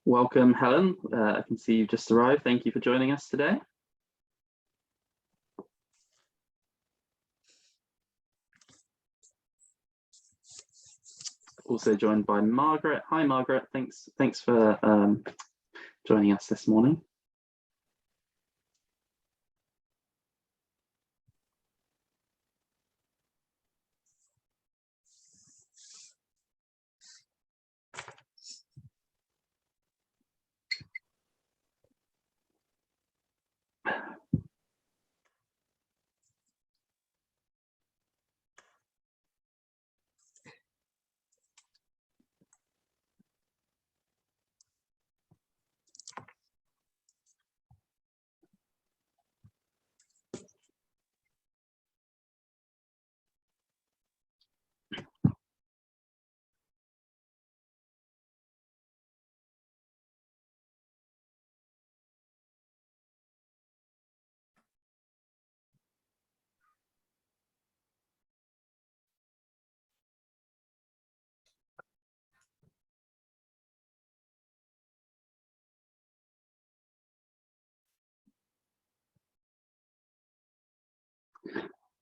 Welcome, Helen. I can see you've just arrived. Thank you for joining us today. Also joined by Margaret. Hi, Margaret. Thanks for joining us this morning.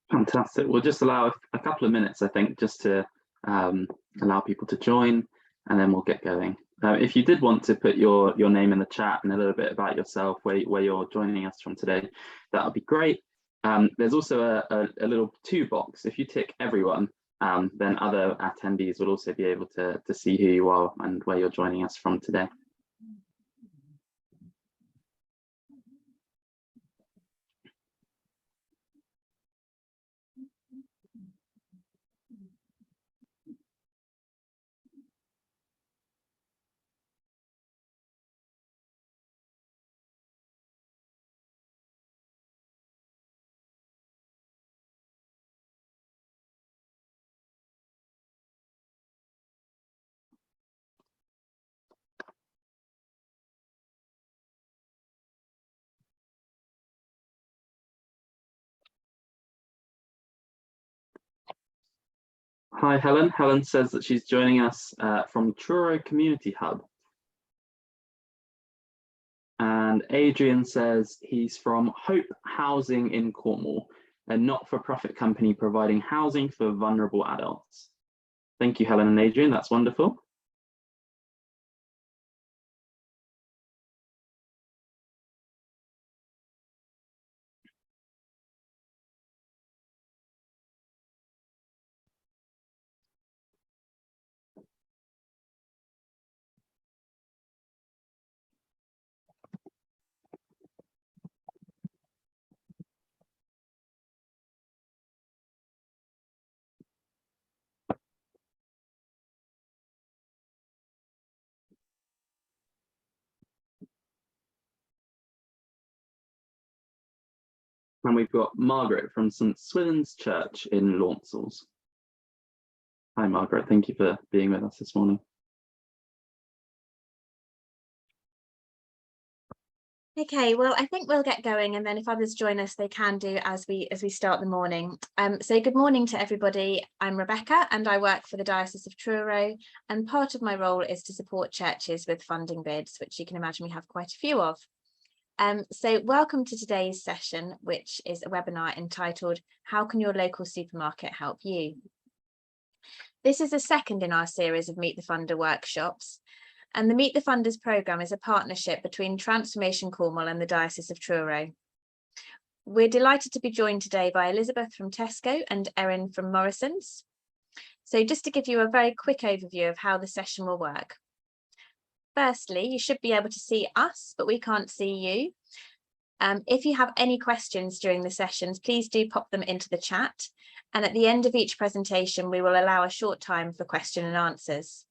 Fantastic. We'll just allow a couple of minutes, I think, just to allow people to join, and then we'll get going. If you did want to put your name in the chat and a little bit about yourself, where you're joining us from today, that would be great. There's also a little to box. If you tick everyone, then other attendees will also be able to see who you are and where you're joining us from today. Hi, Helen. Helen says that she's joining us from Truro Community Hub. And Adrian says he's from Hope Housing in Cornwall, a not-for-profit company providing housing for vulnerable adults. Thank you, Helen and Adrian. That's wonderful. And we've got Margaret from St Swithin's Church in Launcesles. Hi, Margaret. Thank you for being with us this morning. Okay, well, I think we'll get going, and then if others join us, they can do as we start the morning. So good morning to everybody. I'm Rebecca, and I work for the Diocese of Truro, and part of my role is to support churches with funding bids, which you can imagine we have quite a few of. So welcome to today's session, which is a webinar entitled, How Can Your Local Supermarket Help You? This is the second in our series of Meet the Funder workshops. And the Meet the Funders programme is a partnership between Transformation Cornwall and the Diocese of Truro. We're delighted to be joined today by Elizabeth from Tesco and Erin from Morrisons. So just to give you a very quick overview of how the session will work. Firstly, you should be able to see us, but we can't see you. If you have any questions during the sessions, please do pop them into the chat. And at the end of each presentation, we will allow a short time for question and answers.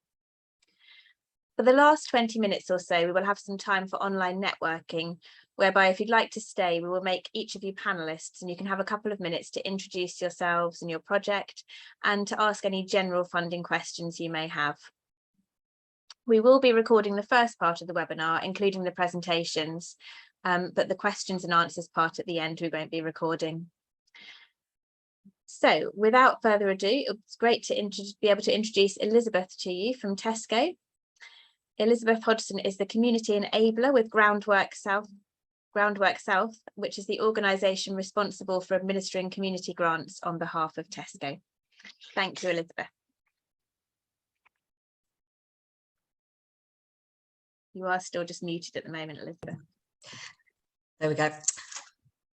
For the last 20 minutes or so, we will have some time for online networking, whereby if you'd like to stay, we will make each of you panelists and you can have a couple of minutes to introduce yourselves and your project and to ask any general funding questions you may have. We will be recording the first part of the webinar, including the presentations, but the questions and answers part at the end we won't be recording. So without further ado, it's great to be able to introduce Elizabeth to you from Tesco. Elizabeth Hodgson is the community enabler with Groundwork South, which is the organisation responsible for administering community grants on behalf of Tesco. Thank you, Elizabeth. You are still just muted at the moment, Elizabeth. There we go.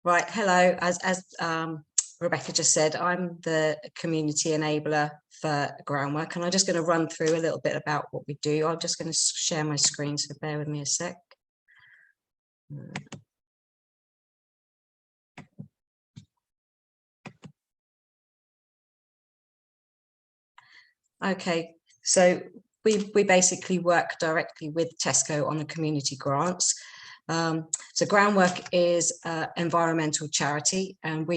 Right, hello. As Rebecca just said, I'm the community enabler for Groundwork, and I'm just going to run through a little bit about what we do. I'm just going to share my screen, so bear with me a sec. Okay, so we basically work directly with Tesco on the community grants. So Groundwork is an environmental charity, and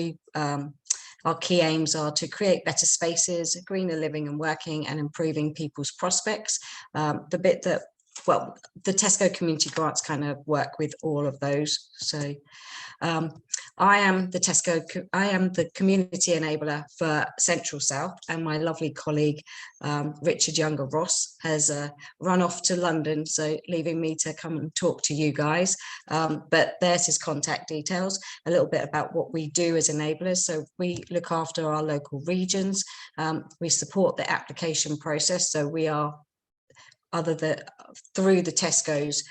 our key aims are to create better spaces, greener living and working, and improving people's prospects. The bit that, well, the Tesco community grants kind of work with all of those. So I am the community enabler for Central South, and my lovely colleague Richard Younger Ross has run off to London, so leaving me to come and talk to you guys. But there's his contact details, a little bit about what we do as enablers. So we look after our local regions, we support the application process, so we are through the Tesco's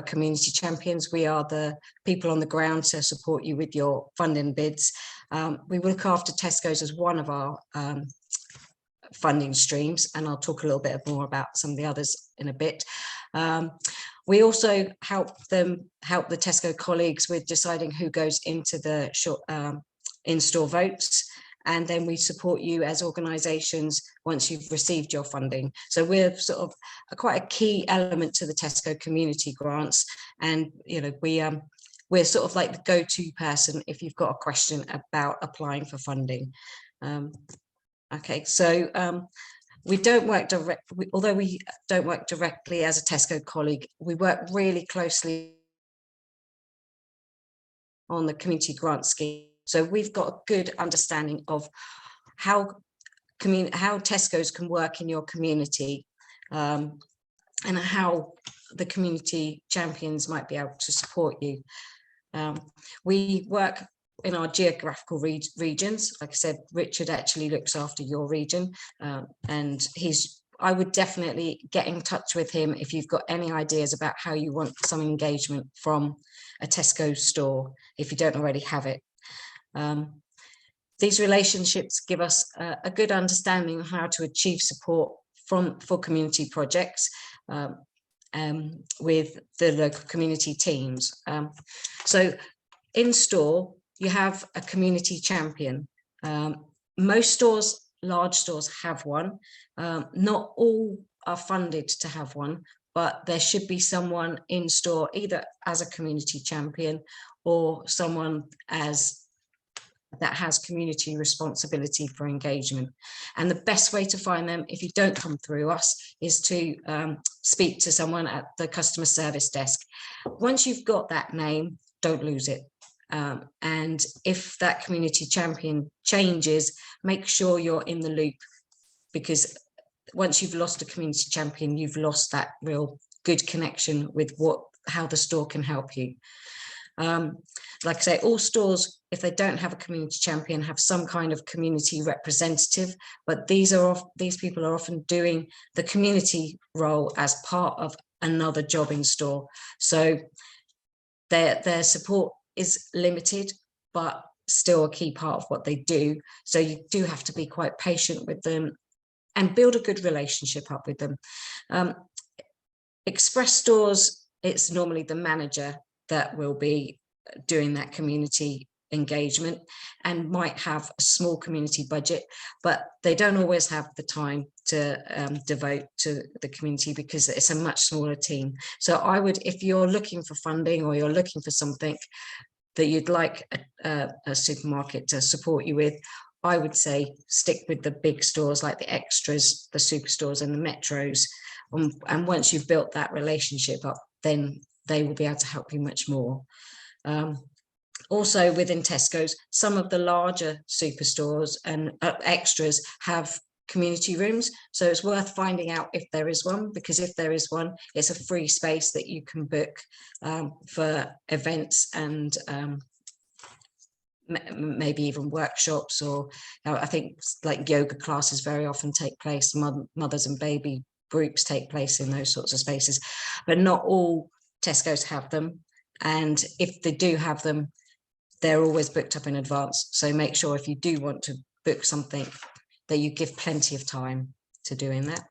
community champions, we are the people on the ground to support you with your funding bids. We look after Tesco's as one of our funding streams, and I'll talk a little bit more about some of the others in a bit. We also help the Tesco colleagues with deciding who goes into the in-store votes, and then we support you as organisations once you've received your funding. So we're sort of quite a key element to the Tesco community grants, and we're sort of like the go-to person if you've got a question about applying for funding. Okay, so we don't work directly, although we don't work directly as a Tesco colleague, we work really closely on the community grant scheme. So we've got a good understanding of how Tesco's can work in your community, and how the community champions might be able to support you. We work in our geographical regions. Like I said, Richard actually looks after your region, and I would definitely get in touch with him if you've got any ideas about how you want some engagement from a Tesco store, if you don't already have it. These relationships give us a good understanding of how to achieve support for community projects with the local community teams. So in store, you have a community champion. Most stores, large stores, have one. Not all are funded to have one, but there should be someone in store either as a community champion or someone that has community responsibility for engagement. And the best way to find them, if you don't come through us, is to speak to someone at the customer service desk. Once you've got that name, don't lose it. And if that community champion changes, make sure you're in the loop, because once you've lost a community champion, you've lost that real good connection with how the store can help you. Like I say, all stores, if they don't have a community champion, have some kind of community representative, but these people are often doing the community role as part of another job in store. So their support is limited, but still a key part of what they do. So you do have to be quite patient with them and build a good relationship up with them. Express stores, it's normally the manager that will be doing that community engagement and might have a small community budget, but they don't always have the time to devote to the community because it's a much smaller team. So I would, if you're looking for funding or you're looking for something that you'd like a supermarket to support you with, I would say stick with the big stores like the Extras, the Superstores and the Metros. And once you've built that relationship up, then they will be able to help you much more. Also within Tesco's, some of the larger superstores and Extras have community rooms. So it's worth finding out if there is one, because if there is one, it's a free space that you can book for events and maybe even workshops, or I think like yoga classes very often take place, mothers and baby groups take place in those sorts of spaces, but not all Tesco's have them. And if they do have them, they're always booked up in advance. So make sure if you do want to book something that you give plenty of time to doing that.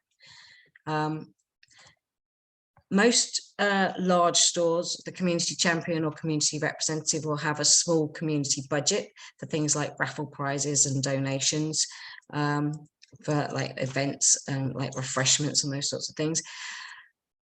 Most large stores, the community champion or community representative will have a small community budget for things like raffle prizes and donations, for like events and like refreshments and those sorts of things.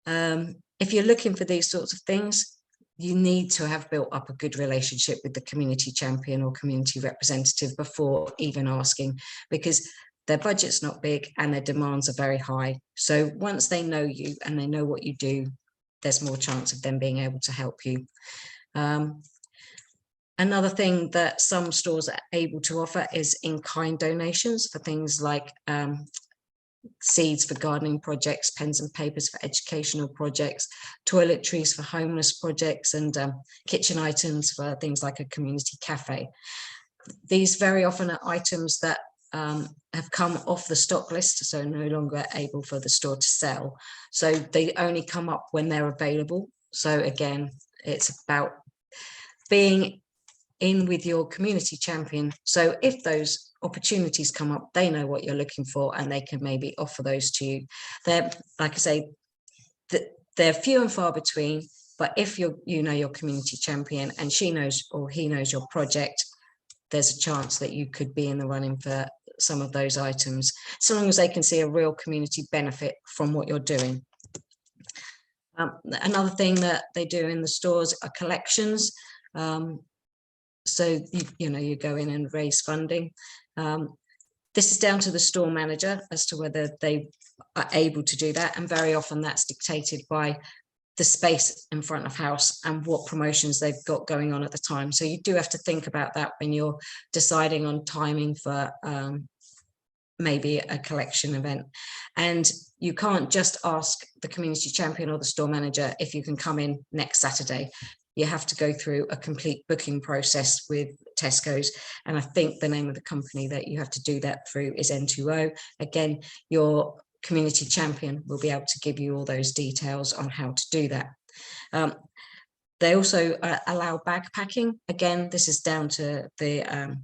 If you're looking for these sorts of things, you need to have built up a good relationship with the community champion or community representative before even asking, because their budget's not big and their demands are very high. So once they know you and they know what you do, there's more chance of them being able to help you. Another thing that some stores are able to offer is in-kind donations for things like seeds for gardening projects, pens and papers for educational projects, toiletries for homeless projects, and kitchen items for things like a community cafe. These very often are items that have come off the stock list, so no longer able for the store to sell. So they only come up when they're available. So again, it's about being in with your community champion. So if those opportunities come up, they know what you're looking for and they can maybe offer those to you. They're, like I say, they're few and far between, but if you know your community champion and she knows or he knows your project, there's a chance that you could be in the running for some of those items, so long as they can see a real community benefit from what you're doing. Another thing that they do in the stores are collections. So you go in and raise funding. This is down to the store manager as to whether they are able to do that, and very often that's dictated by the space in front of house and what promotions they've got going on at the time. So you do have to think about that when you're deciding on timing for maybe a collection event. And you can't just ask the community champion or the store manager if you can come in next Saturday. You have to go through a complete booking process with Tesco's. And I think the name of the company that you have to do that through is N2O. Again, your community champion will be able to give you all those details on how to do that. They also allow bag packing. Again, this is down to the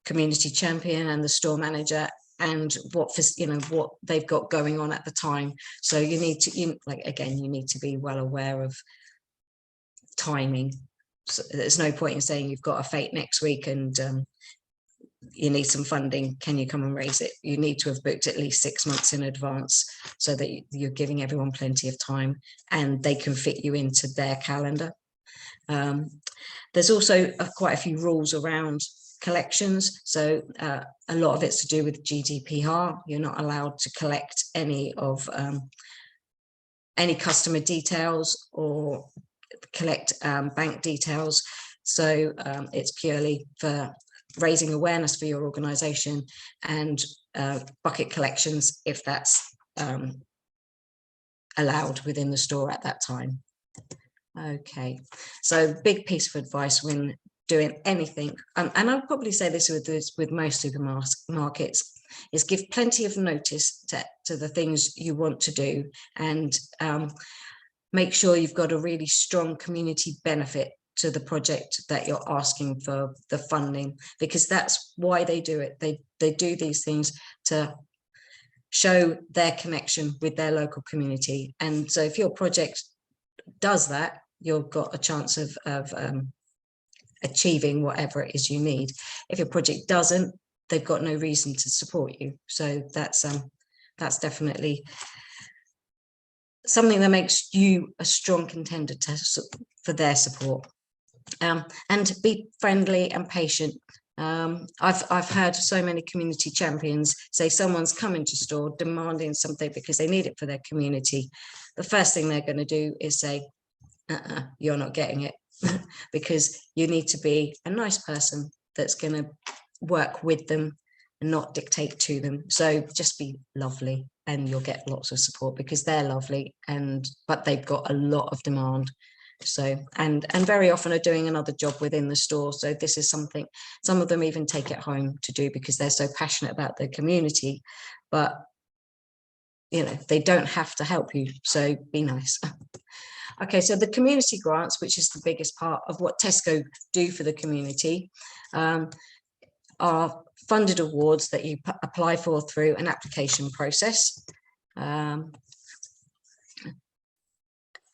community champion and the store manager and what they've got going on at the time. So you need to, you need to be well aware of timing. So there's no point in saying you've got a fete next week and you need some funding, can you come and raise it? You need to have booked at least 6 months in advance so that you're giving everyone plenty of time and they can fit you into their calendar. There's also quite a few rules around collections. So a lot of it's to do with GDPR. You're not allowed to collect any of any customer details or collect bank details. So it's purely for raising awareness for your organization and bucket collections if that's allowed within the store at that time. Okay, so big piece of advice when doing anything, and I'll probably say this with most supermarkets, is give plenty of notice to the things you want to do, and make sure you've got a really strong community benefit to the project that you're asking for the funding, because that's why they do it. They do these things to show their connection with their local community. And so if your project does that, you've got a chance of achieving whatever it is you need. If your project doesn't, they've got no reason to support you. So that's definitely something that makes you a strong contender for their support. And be friendly and patient. I've heard so many community champions say someone's coming to store demanding something because they need it for their community. The first thing they're going to do is say, you're not getting it, because you need to be a nice person that's going to work with them and not dictate to them. So just be lovely and you'll get lots of support, because they're lovely, but they've got a lot of demand. So and very often are doing another job within the store. So this is something some of them even take it home to do, because they're so passionate about their community. But you know, they don't have to help you, so be nice. Okay, so the community grants, which is the biggest part of what Tesco do for the community, are funded awards that you apply for through an application process. And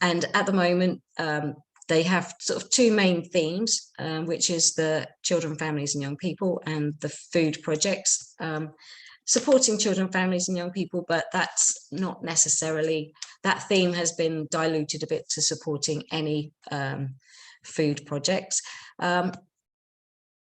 at the moment, they have sort of two main themes, which is the children, families and young people, and the food projects. Supporting children, families and young people, but that's not necessarily, that theme has been diluted a bit to supporting any food projects.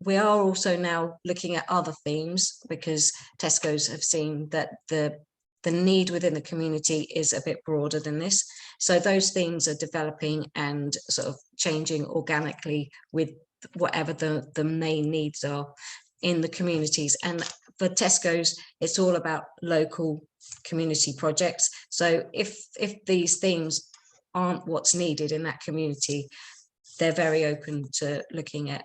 We are also now looking at other themes, because Tesco's have seen that the need within the community is a bit broader than this. So those themes are developing and sort of changing organically with whatever the main needs are in the communities. And for Tesco's, it's all about local community projects. So if these themes aren't what's needed in that community, they're very open to looking at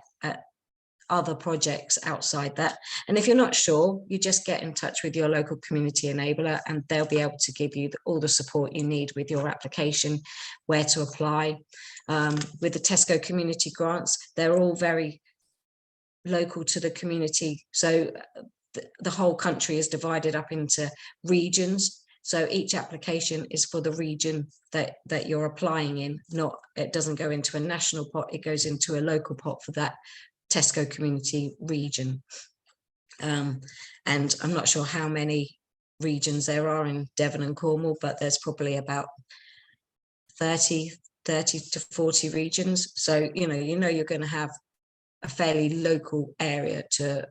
other projects outside that. And if you're not sure, you just get in touch with your local community enabler, and they'll be able to give you all the support you need with your application, where to apply. With the Tesco community grants, they're all very local to the community. So the whole country is divided up into regions. So each application is for the region that you're applying in. It doesn't go into a national pot, it goes into a local pot for that Tesco community region. And I'm not sure how many regions there are in Devon and Cornwall, but there's probably about 30 to 40 regions. So you know you're going to have a fairly local area to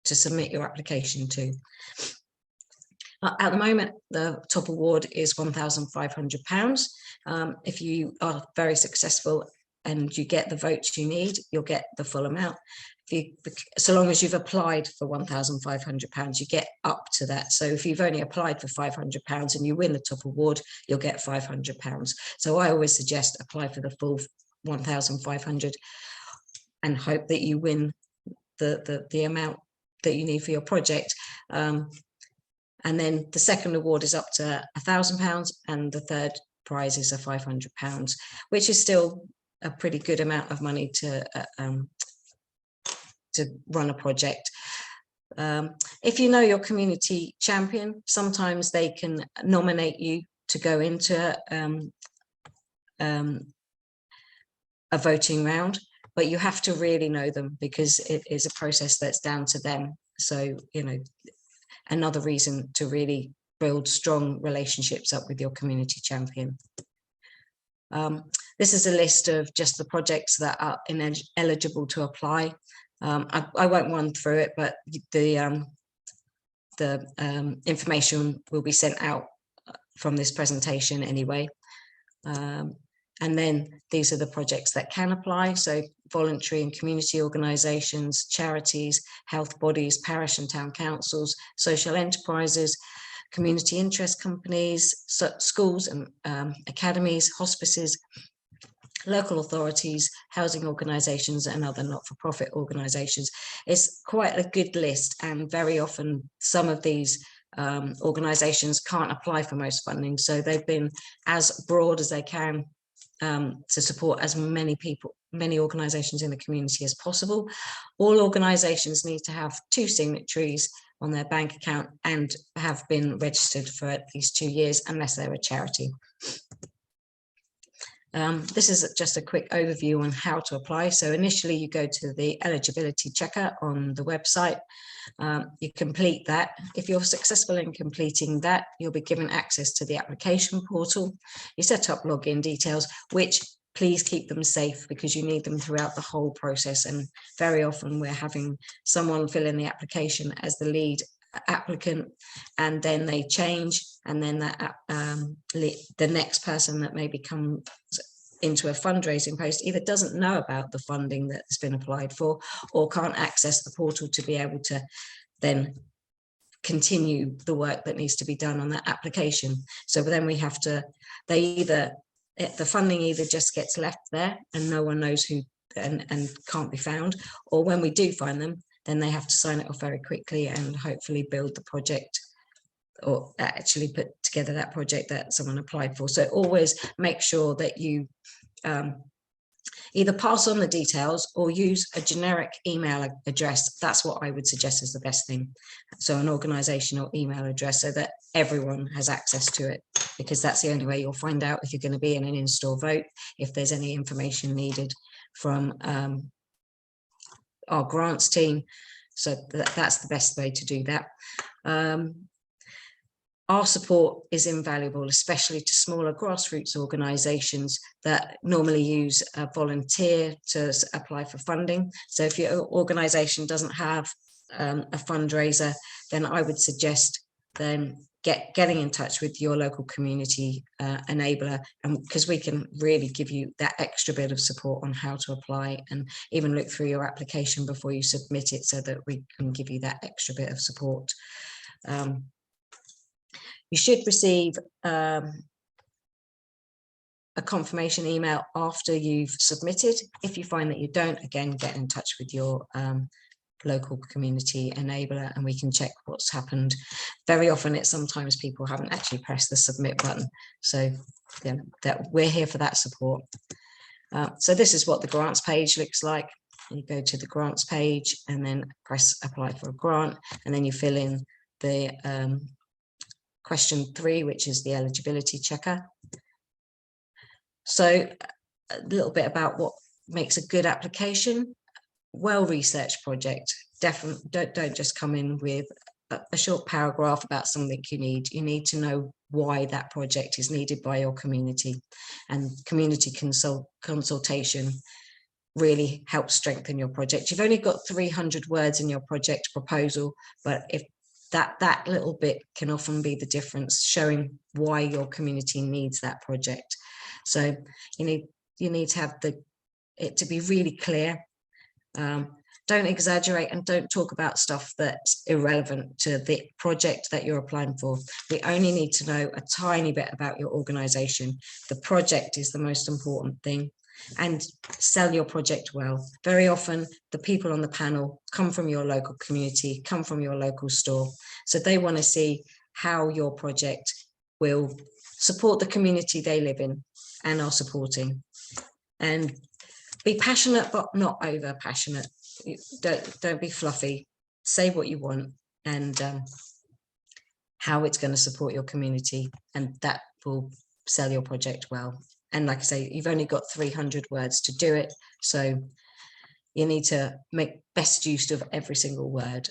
submit your application to. At the moment, the top award is £1,500. If you are very successful and you get the votes you need, you'll get the full amount. So long as you've applied for £1,500, you get up to that. So if you've only applied for £500 and you win the top award, you'll get £500. So I always suggest apply for the full 1,500 and hope that you win the amount that you need for your project. And then the second award is up to £1,000, and the third prize is £500, which is still a pretty good amount of money to run a project. If you know your community champion, sometimes they can nominate you to go into a voting round, but you have to really know them, because it is a process that's down to them. So, you know, another reason to really build strong relationships up with your community champion. This is a list of just the projects that are eligible to apply. I won't run through it, but the information will be sent out from this presentation anyway. And then these are the projects that can apply. So voluntary and community organisations, charities, health bodies, parish and town councils, social enterprises, community interest companies, schools and academies, hospices, local authorities, housing organisations and other not-for-profit organisations. It's quite a good list, and very often some of these organisations can't apply for most funding, so they've been as broad as they can to support as many organisations in the community as possible. All organisations need to have 2 signatories on their bank account and have been registered for at least 2 years, unless they're a charity. This is just a quick overview on how to apply. So initially you go to the eligibility checker on the website. You complete that. If you're successful in completing that, you'll be given access to the application portal. You set up login details, which please keep them safe, because you need them throughout the whole process. And very often we're having someone fill in the application as the lead applicant, and then they change, and then that the next person that may become into a fundraising post either doesn't know about the funding that's been applied for, or can't access the portal to be able to then continue the work that needs to be done on that application. So then we have to, the funding either just gets left there and no one knows who and can't be found, or when we do find them, then they have to sign it off very quickly and hopefully build the project, or actually put together that project that someone applied for. So always make sure that you either pass on the details or use a generic email address. That's what I would suggest is the best thing. So an organizational email address so that everyone has access to it, because that's the only way you'll find out if you're going to be in an in-store vote, if there's any information needed from our grants team. So that's the best way to do that. Our support is invaluable, especially to smaller grassroots organisations that normally use a volunteer to apply for funding. So if your organisation doesn't have a fundraiser, then I would suggest then getting in touch with your local community enabler, and because we can really give you that extra bit of support on how to apply, and even look through your application before you submit it so that we can give you that extra bit of support. You should receive a confirmation email after you've submitted. If you find that you don't, again, get in touch with your local community enabler and we can check what's happened. Very often it's sometimes people haven't actually pressed the submit button. So yeah, that we're here for that support. So this is what the grants page looks like. You go to the grants page and then press apply for a grant, and then you fill in the question 3, which is the eligibility checker. So a little bit about what makes a good application. Well-researched project. Definitely don't just come in with a short paragraph about something you need. You need to know why that project is needed by your community, and community consultation really helps strengthen your project. You've only got 300 words in your project proposal, but if that little bit can often be the difference, showing why your community needs that project. So you need to have it to be really clear. Don't exaggerate and don't talk about stuff that's irrelevant to the project that you're applying for. We only need to know a tiny bit about your organization. The project is the most important thing, and sell your project well. Very often the people on the panel come from your local community, come from your local store. So they want to see how your project will support the community they live in and are supporting. And be passionate, but not over passionate. Don't be fluffy. Say what you want and how it's going to support your community, and that will sell your project well. And like I say, you've only got 300 words to do it, so you need to make best use of every single word.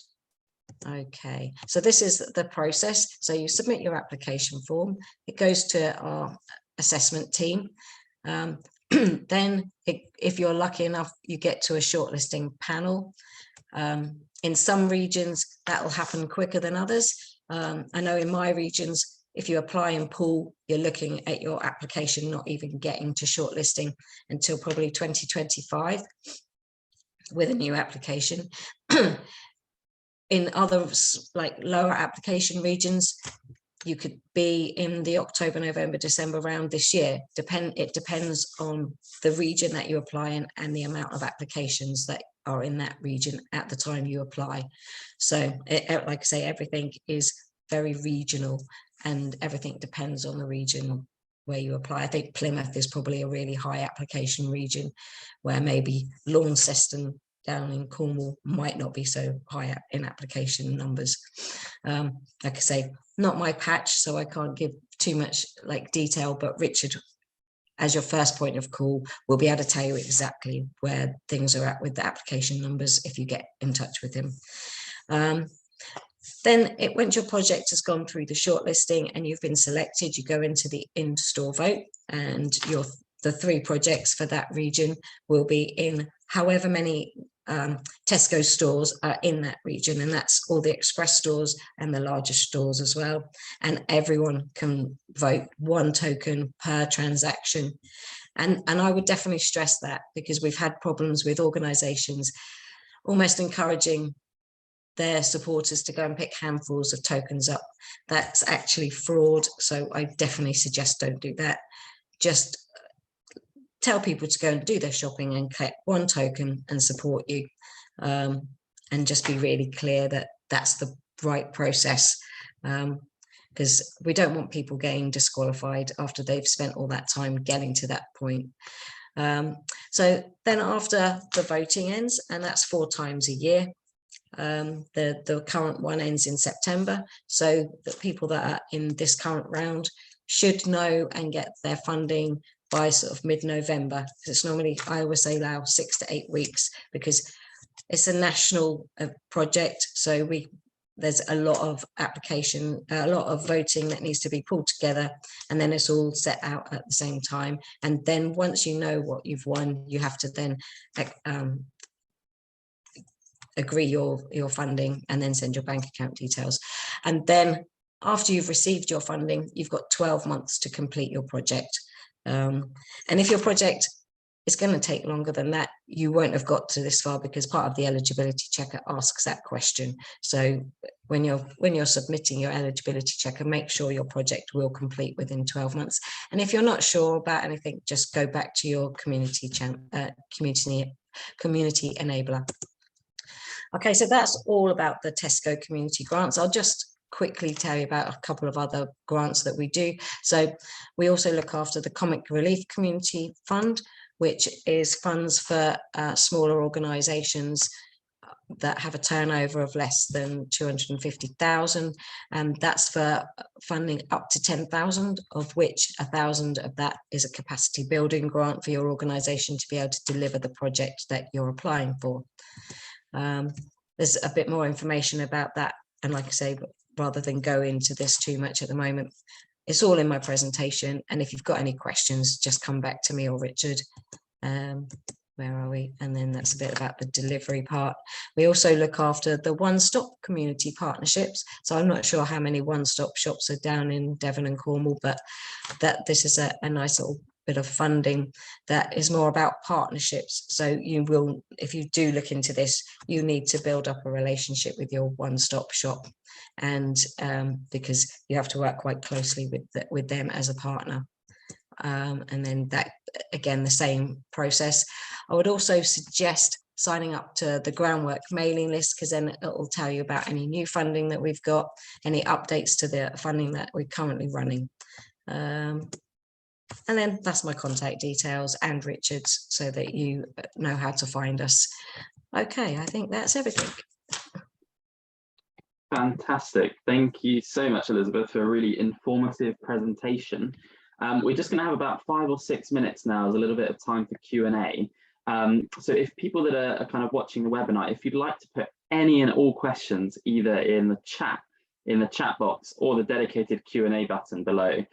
Okay, so this is the process. So you submit your application form. It goes to our assessment team. Then if you're lucky enough, you get to a shortlisting panel. In some regions that will happen quicker than others. I know in my regions, if you apply in pool, you're looking at your application not even getting to shortlisting until probably 2025 with a new application. In others, like lower application regions, you could be in the October, November, December round this year. It depends on the region that you apply in and the amount of applications that are in that region at the time you apply. So like I say, everything is very regional and everything depends on the region where you apply. I think Plymouth is probably a really high application region, where maybe Launceston down in Cornwall might not be so high in application numbers. Like I say, not my patch, so I can't give too much like detail, but Richard, as your first point of call, will be able to tell you exactly where things are at with the application numbers if you get in touch with him. Then once your project has gone through the shortlisting and you've been selected, you go into the in-store vote, and the 3 projects for that region will be in however many Tesco stores are in that region, and that's all the express stores and the larger stores as well. And everyone can vote 1 token per transaction. And I would definitely stress that, because we've had problems with organisations almost encouraging their supporters to go and pick handfuls of tokens up. That's actually fraud. So I definitely suggest don't do that. Just tell people to go and do their shopping and collect one token and support you. And just be really clear that that's the right process. Because we don't want people getting disqualified after they've spent all that time getting to that point. So then after the voting ends, and that's 4 times a year, the current one ends in September. So the people that are in this current round should know and get their funding by sort of mid-November. It's normally, I always say, allow 6 to 8 weeks, because it's a national project. So there's a lot of application, a lot of voting that needs to be pulled together, and then it's all set out at the same time. And then once you know what you've won, you have to then agree your funding and then send your bank account details. And then after you've received your funding, you've got 12 months to complete your project. And if your project is going to take longer than that, you won't have got to this far, because part of the eligibility checker asks that question. So when you're submitting your eligibility checker, make sure your project will complete within 12 months. And if you're not sure about anything, just go back to your community enabler. Okay, so that's all about the Tesco community grants. I'll just quickly tell you about a couple of other grants that we do. So we also look after the Comic Relief Community Fund, which is funds for smaller organisations that have a turnover of less than 250,000, and that's for funding up to 10,000, of which 1,000 of that is a capacity building grant for your organisation to be able to deliver the project that you're applying for. There's a bit more information about that, and like I say, rather than go into this too much at the moment, it's all in my presentation, and if you've got any questions, just come back to me or Richard. Where are we? And then that's a bit about the delivery part. We also look after the one-stop community partnerships. So I'm not sure how many one-stop shops are down in Devon and Cornwall, but that this is a nice little bit of funding that is more about partnerships. So you will, if you do look into this, you need to build up a relationship with your one-stop shop, and because you have to work quite closely with them as a partner. And then that, again, the same process. I would also suggest signing up to the Groundwork mailing list, because then it will tell you about any new funding that we've got, any updates to the funding that we're currently running. And then that's my contact details and Richard's, so that you know how to find us. Okay, I think that's everything. Fantastic. Thank you so much, Elizabeth, for a really informative presentation. We're just going to have about 5 or 6 minutes now as a little bit of time for Q&A. So if people that are kind of watching the webinar, if you'd like to put any and all questions either in the chat box or the dedicated Q&A button below,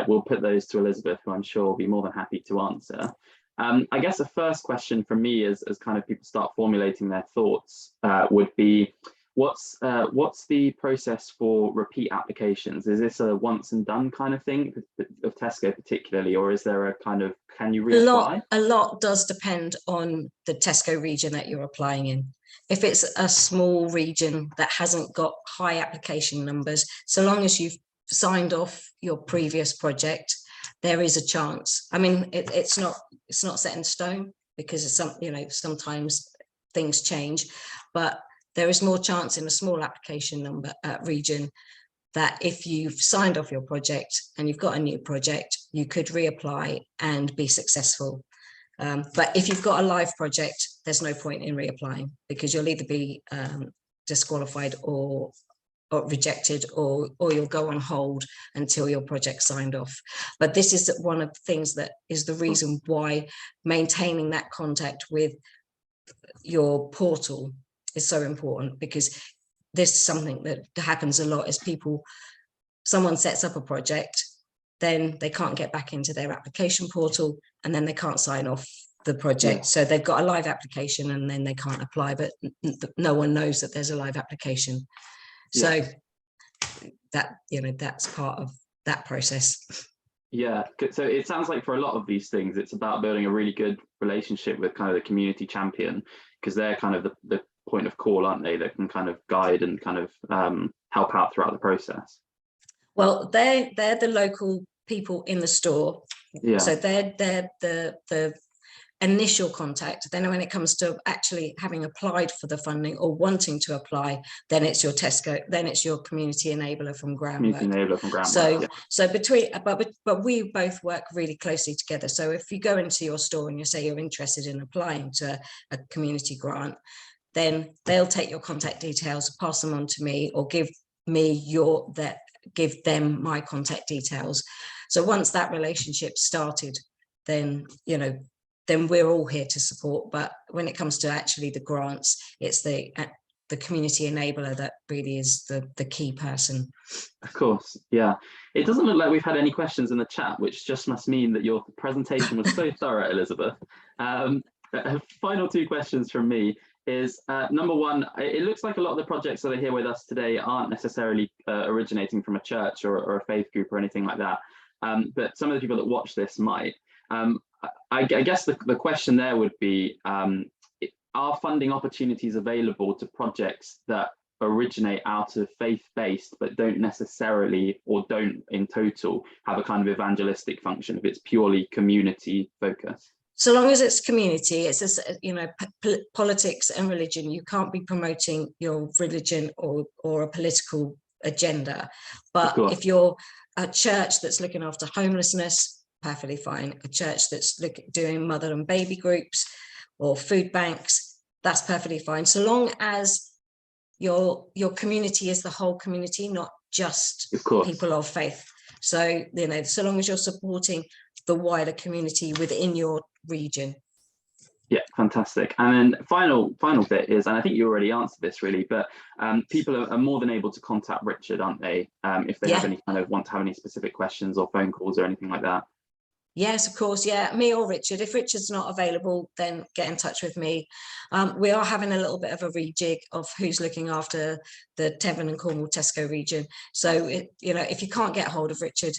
we'll put those to Elizabeth, who I'm sure will be more than happy to answer. I guess the first question from me as kind of people start formulating their thoughts would be, what's the process for repeat applications? Is this a once and done kind of thing of Tesco particularly, or is there a kind of, can you reapply? A lot does depend on the Tesco region that you're applying in. If it's a small region that hasn't got high application numbers, so long as you've signed off your previous project, there is a chance. I mean, it's not set in stone, because it's sometimes things change, but there is more chance in a small application number region that if you've signed off your project and you've got a new project, you could reapply and be successful. But if you've got a live project, there's no point in reapplying, because you'll either be disqualified or rejected, or you'll go on hold until your project's signed off. But this is one of the things that is the reason why maintaining that contact with your portal is so important, because this is something that happens a lot, is someone sets up a project, then they can't get back into their application portal, and then they can't sign off the project. So they've got a live application and then they can't apply, but no one knows that there's a live application. So that's part of that process. Yeah, so it sounds like for a lot of these things, it's about building a really good relationship with kind of the community champion, because they're kind of the point of call, aren't they, that can kind of guide and kind of help out throughout the process? Well, they're the local people in the store. Yeah. So they're the initial contact. Then when it comes to actually having applied for the funding or wanting to apply, then it's your Tesco, then it's your community enabler from groundwork. So between, but we both work really closely together. So if you go into your store and you say you're interested in applying to a community grant, then they'll take your contact details, pass them on to me, or give them my contact details. So once that relationship started, then then we're all here to support. But when it comes to actually the grants, it's the community enabler that really is the key person. Of course, yeah. It doesn't look like we've had any questions in the chat, which just must mean that your presentation was so thorough, Elizabeth. Final two questions from me is, number one, it looks like a lot of the projects that are here with us today aren't necessarily originating from a church or a faith group or anything like that, but some of the people that watch this might. I guess the question there would be, are funding opportunities available to projects that originate out of faith-based but don't necessarily, or don't in total, have a kind of evangelistic function if it's purely community focused? So long as it's community, it's just, politics and religion, you can't be promoting your religion or a political agenda. But if you're a church that's looking after homelessness, perfectly fine. A church that's doing mother and baby groups or food banks, that's perfectly fine. So long as your community is the whole community, not just people of faith. So, so long as you're supporting the wider community within your region. Yeah, fantastic. And then final bit is, and I think you already answered this really, but people are more than able to contact Richard, aren't they? If they have any want to have any specific questions or phone calls or anything like that. Yes, of course. Yeah, me or Richard. If Richard's not available, then get in touch with me. We are having a little bit of a rejig of who's looking after the Devon and Cornwall Tesco region. So, if you can't get hold of Richard,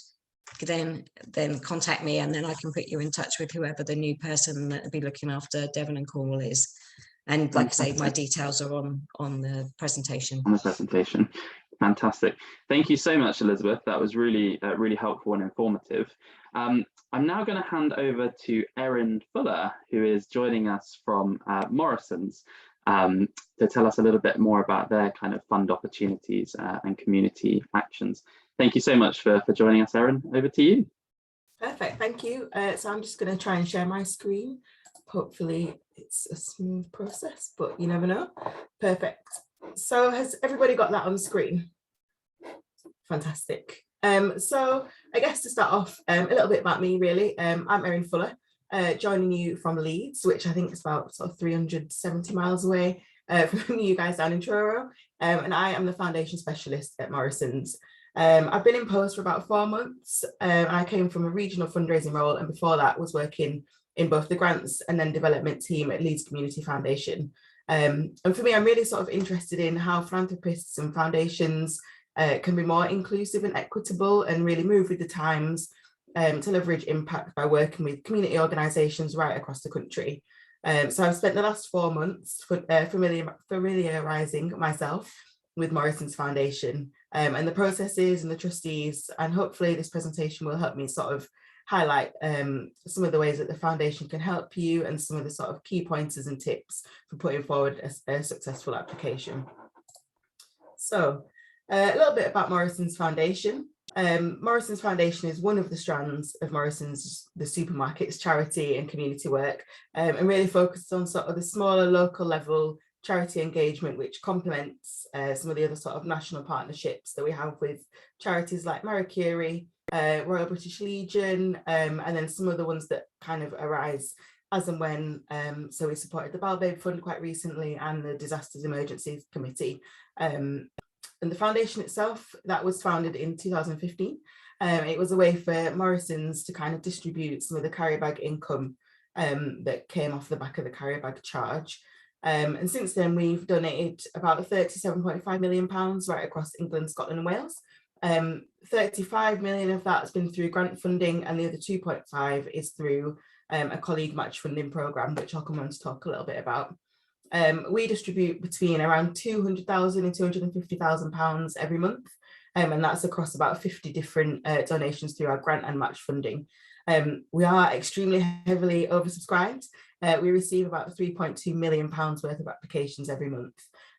then contact me, and then I can put you in touch with whoever the new person that will be looking after Devon and Cornwall is. And like I say, my details are on the presentation. On the presentation. Fantastic. Thank you so much, Elizabeth. That was really, really helpful and informative. I'm now going to hand over to Erin Fuller, who is joining us from Morrisons, to tell us a little bit more about their kind of fund opportunities and community actions. Thank you so much for joining us, Erin. Over to you. Perfect, thank you. So I'm just going to try and share my screen. Hopefully it's a smooth process, but you never know. Perfect. So has everybody got that on screen? Fantastic. So I guess to start off, a little bit about me really. I'm Erin Fuller, joining you from Leeds, which I think is about sort of 370 miles away from you guys down in Truro. And I am the foundation specialist at Morrisons. I've been in post for about 4 months. I came from a regional fundraising role, and before that was working in both the grants and then development team at Leeds Community Foundation. And for me, I'm really sort of interested in how philanthropists and foundations can be more inclusive and equitable and really move with the times to leverage impact by working with community organisations right across the country. So I've spent the last 4 months familiarising myself with Morrisons Foundation and the processes and the trustees, and hopefully this presentation will help me sort of highlight some of the ways that the foundation can help you and some of the sort of key pointers and tips for putting forward a successful application. So a little bit about Morrisons Foundation. Morrisons Foundation is one of the strands of Morrisons, the supermarket's charity and community work, and really focuses on sort of the smaller local level charity engagement, which complements some of the other sort of national partnerships that we have with charities like Marie Curie, Royal British Legion, and then some of the ones that kind of arise as and when. So we supported the Balbabe Fund quite recently and the Disasters Emergencies Committee. And the foundation itself, that was founded in 2015. It was a way for Morrisons to kind of distribute some of the carrier bag income that came off the back of the carrier bag charge. And since then, we've donated about £37.5 million right across England, Scotland and Wales. 35 million of that has been through grant funding, and the other 2.5 is through a colleague match funding programme, which I'll come on to talk a little bit about. We distribute between around £200,000 and £250,000 every month. And that's across about 50 different donations through our grant and match funding. We are extremely heavily oversubscribed. We receive about £3.2 million worth of applications every month.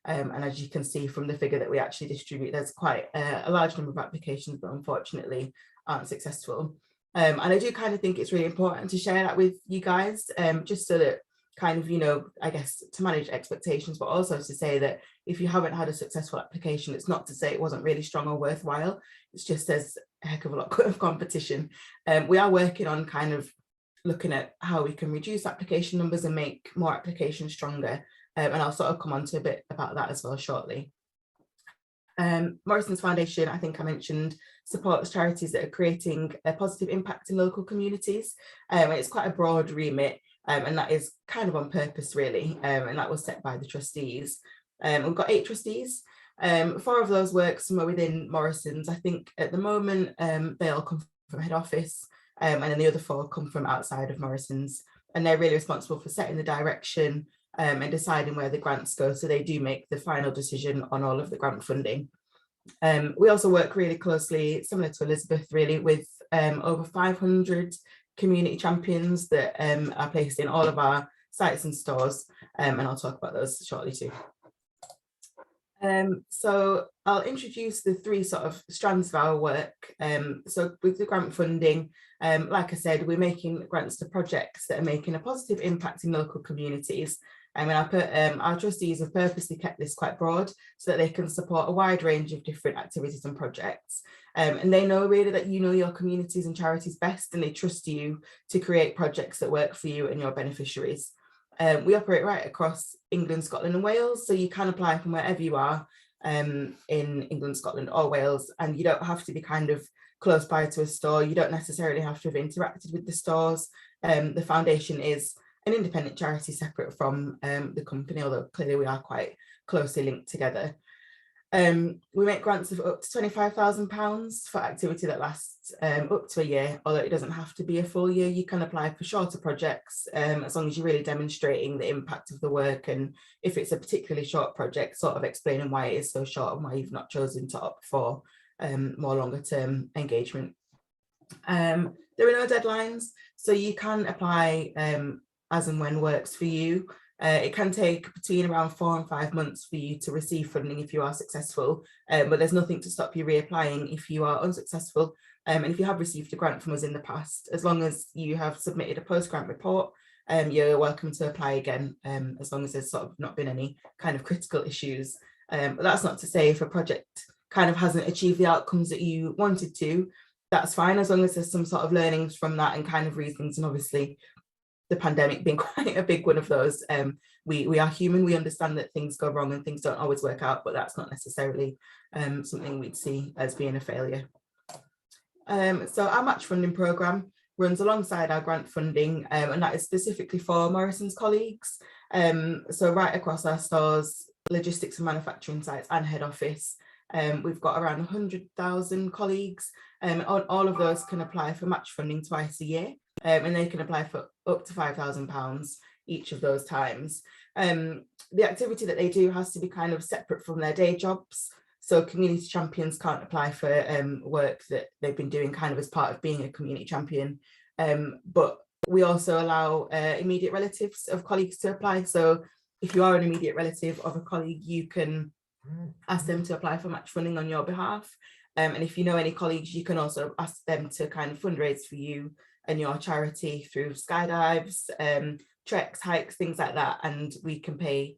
And as you can see from the figure that we actually distribute, there's quite a large number of applications, but unfortunately aren't successful. And I do kind of think it's really important to share that with you guys, just so that kind of, you know, I guess to manage expectations, but also to say that if you haven't had a successful application, it's not to say it wasn't really strong or worthwhile. It's just there's a heck of a lot of competition. We are working on kind of looking at how we can reduce application numbers and make more applications stronger. And I'll sort of come on to a bit about that as well shortly. Morrisons Foundation, I think I mentioned, supports charities that are creating a positive impact in local communities. It's quite a broad remit, and that is kind of on purpose really, and that was set by the trustees. We've got 8 trustees. 4 of those work somewhere within Morrisons. I think at the moment they all come from head office, and then the other 4 come from outside of Morrisons, and they're really responsible for setting the direction and deciding where the grants go, so they do make the final decision on all of the grant funding. We also work really closely, similar to Elizabeth really, with over 500 community champions that are placed in all of our sites and stores, and I'll talk about those shortly too. So I'll introduce the 3 sort of strands of our work. So with the grant funding, like I said, we're making grants to projects that are making a positive impact in local communities. And our trustees have purposely kept this quite broad so that they can support a wide range of different activities and projects. And they know really that you know your communities and charities best, and they trust you to create projects that work for you and your beneficiaries. We operate right across England, Scotland and Wales, so you can apply from wherever you are in England, Scotland or Wales, and you don't have to be kind of close by to a store. You don't necessarily have to have interacted with the stores. The foundation is an independent charity separate from the company, although clearly we are quite closely linked together. We make grants of up to £25,000 for activity that lasts up to a year, although it doesn't have to be a full year. You can apply for shorter projects as long as you're really demonstrating the impact of the work, and if it's a particularly short project, sort of explaining why it is so short and why you've not chosen to opt for more longer term engagement. There are no deadlines, so you can apply as and when works for you. It can take between around 4 and 5 months for you to receive funding if you are successful, but there's nothing to stop you reapplying if you are unsuccessful. And if you have received a grant from us in the past, as long as you have submitted a post-grant report, you're welcome to apply again, as long as there's sort of not been any kind of critical issues. But that's not to say if a project kind of hasn't achieved the outcomes that you wanted to, that's fine, as long as there's some sort of learnings from that and kind of reasons. And obviously the pandemic being quite a big one of those. We are human, we understand that things go wrong and things don't always work out, but that's not necessarily something we'd see as being a failure. So our match funding programme runs alongside our grant funding, and that is specifically for Morrisons colleagues. So right across our stores, logistics and manufacturing sites and head office, we've got around 100,000 colleagues, and all of those can apply for match funding twice a year. And they can apply for up to £5,000 each of those times. The activity that they do has to be kind of separate from their day jobs. So community champions can't apply for work that they've been doing kind of as part of being a community champion. But we also allow immediate relatives of colleagues to apply. So if you are an immediate relative of a colleague, you can ask them to apply for match funding on your behalf. And if you know any colleagues, you can also ask them to kind of fundraise for you and your charity through skydives, treks, hikes, things like that, and we can pay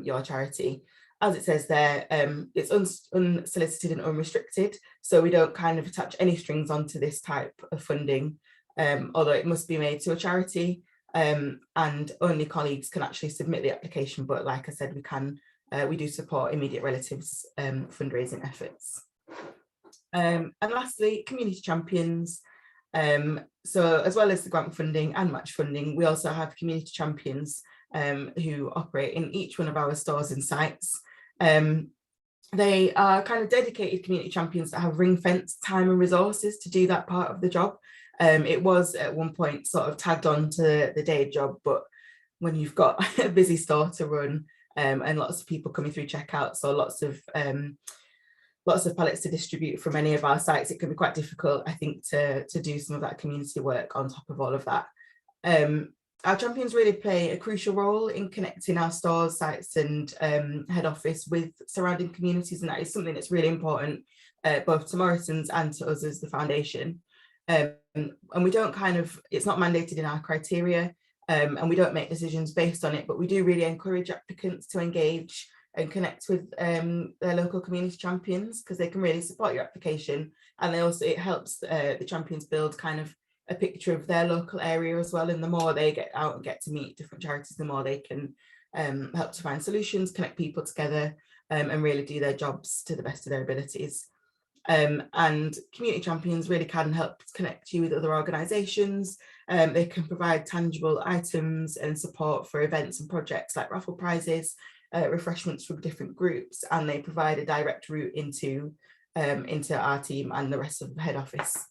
your charity. As it says there, it's unsolicited and unrestricted, so we don't kind of attach any strings onto this type of funding, although it must be made to a charity, and only colleagues can actually submit the application. But like I said, we do support immediate relatives fundraising efforts. And lastly, community champions. So as well as the grant funding and match funding, we also have community champions who operate in each one of our stores and sites. They are kind of dedicated community champions that have ring-fenced time and resources to do that part of the job. It was at one point sort of tagged on to the day job, but when you've got a busy store to run, and lots of people coming through checkouts, or lots of pallets to distribute from any of our sites, it can be quite difficult, I think, to do some of that community work on top of all of that. Our champions really play a crucial role in connecting our stores, sites and head office with surrounding communities, and that is something that's really important both to Morrisons and to us as the foundation. And we don't it's not mandated in our criteria, and we don't make decisions based on it, but we do really encourage applicants to engage and connect with their local community champions, because they can really support your application, and it helps the champions build a picture of their local area as well. And the more they get out and get to meet different charities, the more they can help to find solutions, connect people together, and really do their jobs to the best of their abilities. And community champions really can help connect you with other organisations. They can provide tangible items and support for events and projects like raffle prizes, refreshments from different groups, and they provide a direct route into our team and the rest of the head office.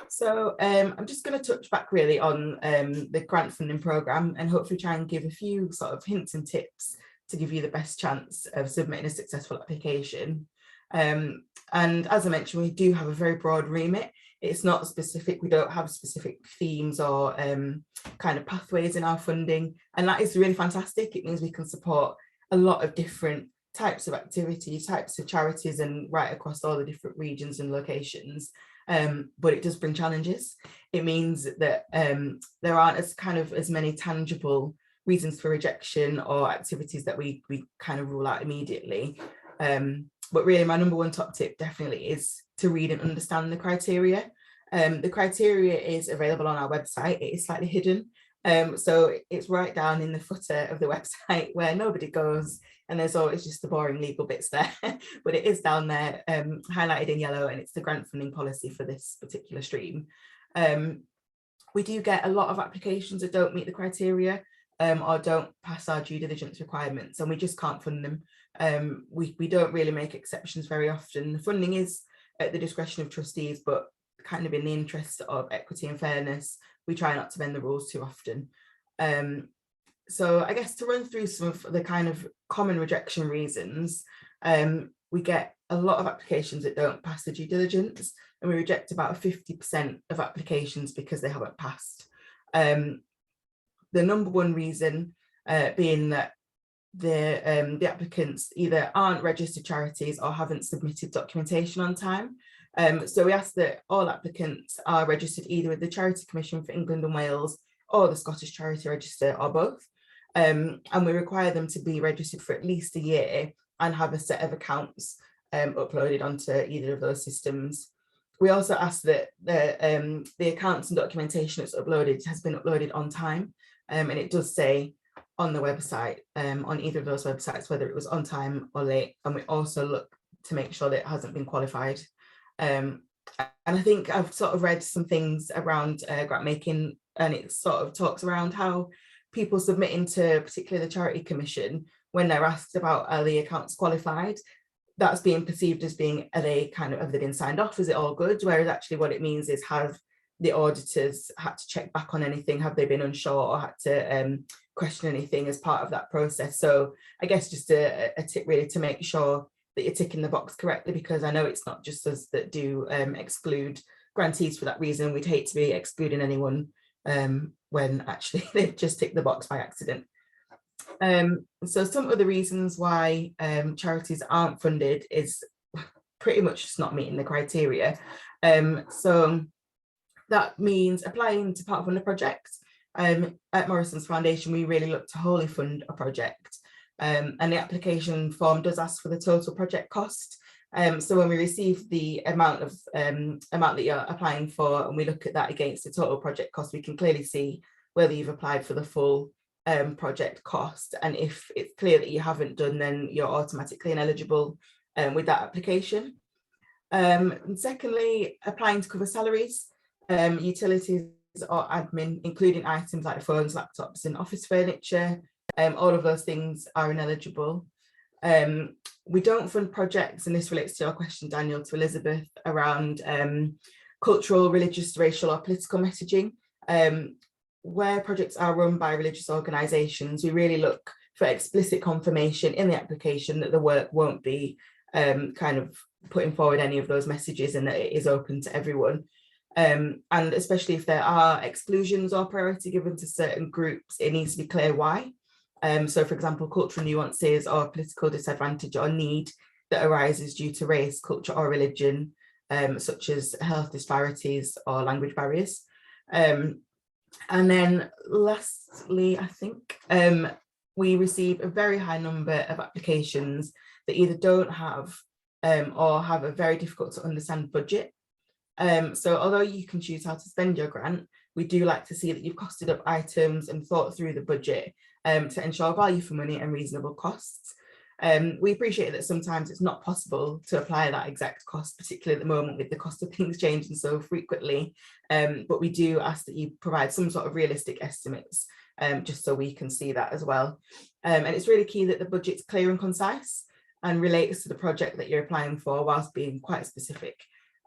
So I'm just going to touch back really on the grant funding programme, and hopefully try and give a few sort of hints and tips to give you the best chance of submitting a successful application. And as I mentioned, we do have a very broad remit. It's not specific, we don't have specific themes or pathways in our funding, and that is really fantastic. It means we can support a lot of different types of activities, types of charities, and right across all the different regions and locations. But it does bring challenges. It means that there aren't as many tangible reasons for rejection or activities that we rule out immediately. But really, my number one top tip definitely is to read and understand the criteria. The criteria is available on our website. It is slightly hidden. So it's right down in the footer of the website where nobody goes, and there's always just the boring legal bits there. But it is down there, highlighted in yellow, and it's the grant funding policy for this particular stream. We do get a lot of applications that don't meet the criteria or don't pass our due diligence requirements, and we just can't fund them. We don't really make exceptions very often. The funding is at the discretion of trustees, but in the interest of equity and fairness, we try not to bend the rules too often. So I guess to run through some of the common rejection reasons, we get a lot of applications that don't pass the due diligence, and we reject about 50% of applications because they haven't passed. The number one reason being that the applicants either aren't registered charities or haven't submitted documentation on time. So we ask that all applicants are registered either with the Charity Commission for England and Wales or the Scottish Charity Register, or both. And we require them to be registered for at least a year and have a set of accounts uploaded onto either of those systems. We also ask that the accounts and documentation that's uploaded has been uploaded on time, and it does say on the website, on either of those websites, whether it was on time or late. And we also look to make sure that it hasn't been qualified. And I think I've sort of read some things around grant making, and it sort of talks around how people submitting to particularly the Charity Commission, when they're asked about are the accounts qualified, that's being perceived as being, have they been signed off? Is it all good? Whereas actually what it means is, have the auditors had to check back on anything? Have they been unsure or had to question anything as part of that process? So I guess just a tip really to make sure that you're ticking the box correctly, because I know it's not just us that do exclude grantees for that reason. We'd hate to be excluding anyone when actually they've just ticked the box by accident. So some of the reasons why charities aren't funded is pretty much just not meeting the criteria. So that means applying to part fund a project. At Morrisons Foundation, we really look to wholly fund a project, and the application form does ask for the total project cost. So when we receive the amount that you're applying for, and we look at that against the total project cost, we can clearly see whether you've applied for the full project cost. And if it's clear that you haven't done, then you're automatically ineligible with that application. And secondly, applying to cover salaries, utilities or admin, including items like phones, laptops and office furniture, all of those things are ineligible. We don't fund projects, and this relates to your question, Daniel, to Elizabeth, around cultural, religious, racial or political messaging. where projects are run by religious organisations, we really look for explicit confirmation in the application that the work won't be kind of putting forward any of those messages and that it is open to everyone. And especially if there are exclusions or priority given to certain groups, it needs to be clear why. So for example, cultural nuances or political disadvantage or need that arises due to race, culture or religion, such as health disparities or language barriers. And then lastly, I think we receive a very high number of applications that either don't have or have a very difficult to understand budget. So although you can choose how to spend your grant, we do like to see that you've costed up items and thought through the budget to ensure value for money and reasonable costs. We appreciate that sometimes it's not possible to apply that exact cost, particularly at the moment with the cost of things changing so frequently. But we do ask that you provide some sort of realistic estimates, just so we can see that as well. And it's really key that the budget's clear and concise and relates to the project that you're applying for, whilst being quite specific.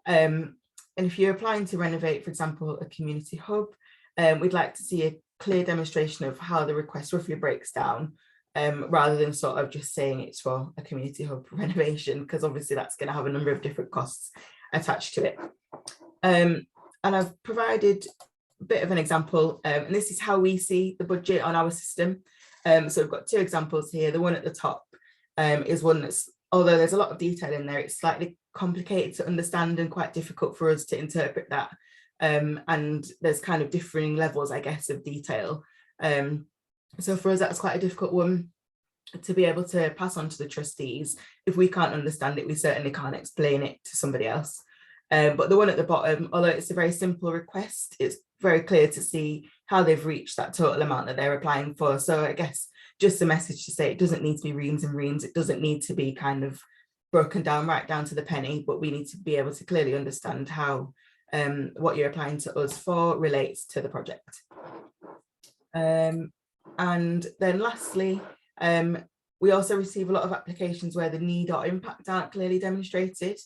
And if you're applying to renovate, for example, a community hub, we'd like to see a clear demonstration of how the request roughly breaks down, rather than sort of just saying it's for a community hub renovation, because obviously that's going to have a number of different costs attached to it. And I've provided a bit of an example, and this is how we see the budget on our system. So we've got two examples here. The one at the top is one that's, although there's a lot of detail in there, it's slightly complicated to understand and quite difficult for us to interpret that. And there's kind of differing levels, I guess, of detail. So for us, that's quite a difficult one to be able to pass on to the trustees. If we can't understand it, we certainly can't explain it to somebody else. But the one at the bottom, although it's a very simple request, it's very clear to see how they've reached that total amount that they're applying for. So I guess just a message to say it doesn't need to be reams and reams. It doesn't need to be kind of broken down right down to the penny, but we need to be able to clearly understand how what you're applying to us for relates to the project. And then lastly, we also receive a lot of applications where the need or impact aren't clearly demonstrated.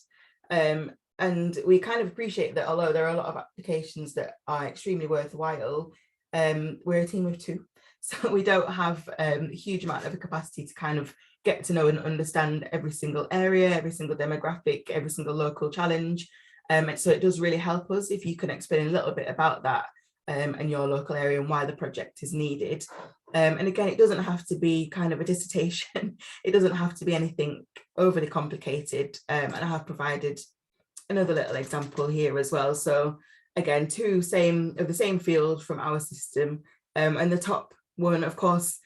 And we kind of appreciate that, although there are a lot of applications that are extremely worthwhile, we're a team of two. So we don't have a huge amount of a capacity to kind of get to know and understand every single area, every single demographic, every single local challenge. So it does really help us if you can explain a little bit about that and your local area and why the project is needed. And again, it doesn't have to be kind of a dissertation. It doesn't have to be anything overly complicated. And I have provided another little example here as well. So again, two of the same field from our system. And the top one, of course,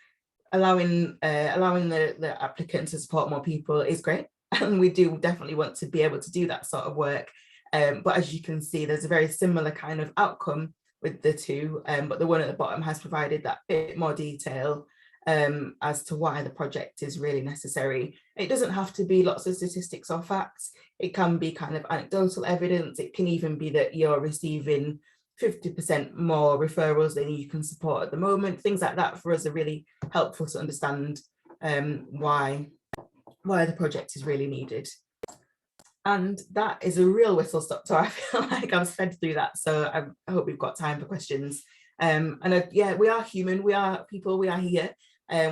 allowing the applicant to support more people is great. And we do definitely want to be able to do that sort of work. But as you can see, there's a very similar kind of outcome with the two, but the one at the bottom has provided that bit more detail as to why the project is really necessary. It doesn't have to be lots of statistics or facts. It can be kind of anecdotal evidence. It can even be that you're receiving 50% more referrals than you can support at the moment. Things like that for us are really helpful to understand why the project is really needed. And that is a real whistle stop tour. I feel like I've sped through that, so I hope we've got time for questions. Yeah, we are human, we are people, we are here.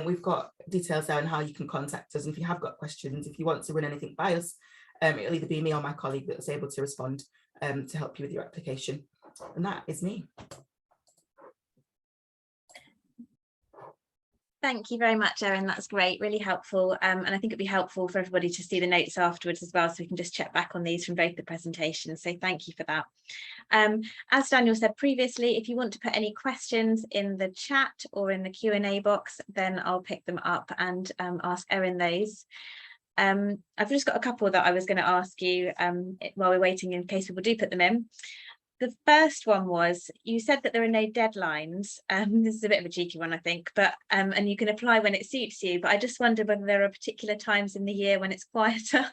We've got details there on how you can contact us. And if you have got questions, if you want to run anything by us, it'll either be me or my colleague that's able to respond to help you with your application. And that is me. Thank you very much, Erin. That's great, really helpful. And I think it'd be helpful for everybody to see the notes afterwards as well, so we can just check back on these from both the presentations. So thank you for that. As Daniel said previously, if you want to put any questions in the chat or in the Q&A box, then I'll pick them up and ask Erin those. I've just got a couple that I was going to ask you while we're waiting in case people do put them in. The first one was, you said that there are no deadlines. This is a bit of a cheeky one, I think, but and you can apply when it suits you. But I just wonder whether there are particular times in the year when it's quieter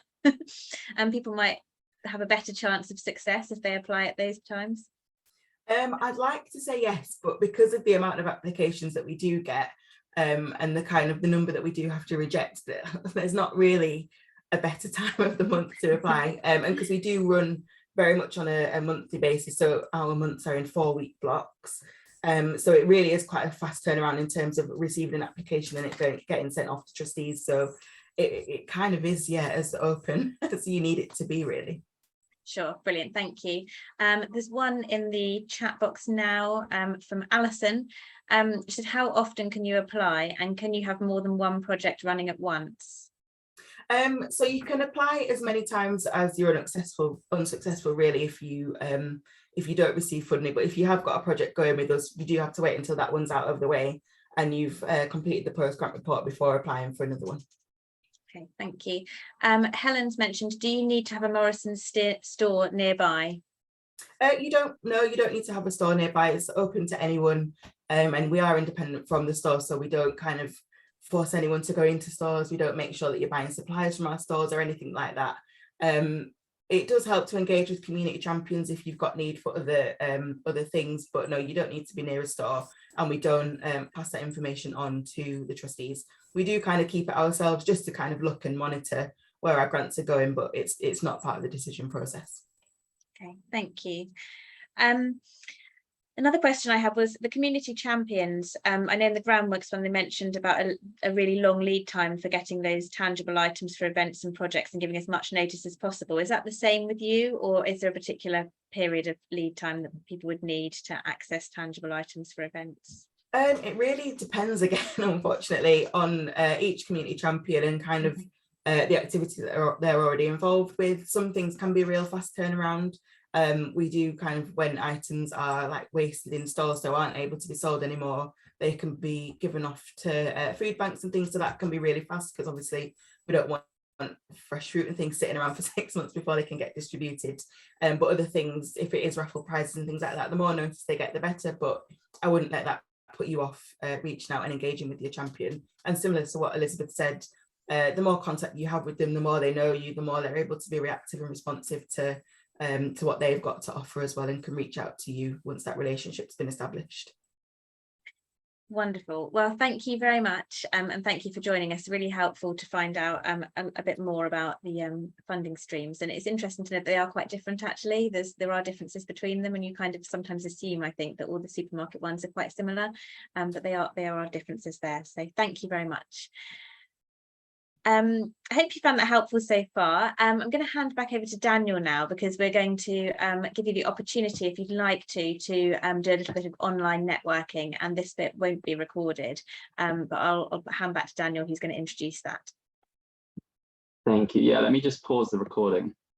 and people might have a better chance of success if they apply at those times. I'd like to say yes, but because of the amount of applications that we do get and the kind of the number that we do have to reject, there's not really a better time of the month to apply. And because we do run very much on a monthly basis, so our months are in 4-week blocks. So it really is quite a fast turnaround in terms of receiving an application and it getting sent off to trustees. So it kind of is, yeah, as open as you need it to be, really. Sure, brilliant, thank you. There's one in the chat box now from Alison. She said, how often can you apply and can you have more than one project running at once? So you can apply as many times as you're unsuccessful really, if you don't receive funding. But if you have got a project going with us, you do have to wait until that one's out of the way and you've completed the post-grant report before applying for another one. Okay, thank you. Helen's mentioned, do you need to have a Morrisons store nearby? You don't need to have a store nearby. It's open to anyone, and we are independent from the store, so we don't kind of force anyone to go into stores. We don't make sure that you're buying supplies from our stores or anything like that. It does help to engage with community champions if you've got need for other things, but no, you don't need to be near a store, and we don't pass that information on to the trustees. We do kind of keep it ourselves just to kind of look and monitor where our grants are going, but it's not part of the decision process. Okay, thank you. Another question I had was the community champions. I know in the groundworks when they mentioned about a really long lead time for getting those tangible items for events and projects and giving as much notice as possible. Is that the same with you, or is there a particular period of lead time that people would need to access tangible items for events? It really depends again, unfortunately, on each community champion and kind of the activities that they're already involved with. Some things can be a real fast turnaround. We do kind of, when items are like wasted in stores, so aren't able to be sold anymore, they can be given off to food banks and things. So that can be really fast, because obviously we don't want fresh fruit and things sitting around for 6 months before they can get distributed. But other things, if it is raffle prizes and things like that, the more notice they get, the better. But I wouldn't let that put you off reaching out and engaging with your champion. And similar to what Elizabeth said, the more contact you have with them, the more they know you, the more they're able to be reactive and responsive to what they've got to offer as well, and can reach out to you once that relationship's been established. Wonderful. Well, thank you very much, and thank you for joining us. Really helpful to find out a bit more about the funding streams, and it's interesting to know they are quite different. Actually, there are differences between them, and you kind of sometimes assume, I think, that all the supermarket ones are quite similar, but there are differences there. So thank you very much. I hope you found that helpful so far. I'm going to hand back over to Daniel now, because we're going to give you the opportunity, if you'd like to do a little bit of online networking, and this bit won't be recorded, but I'll hand back to Daniel, who's going to introduce that. Thank you. Yeah, let me just pause the recording.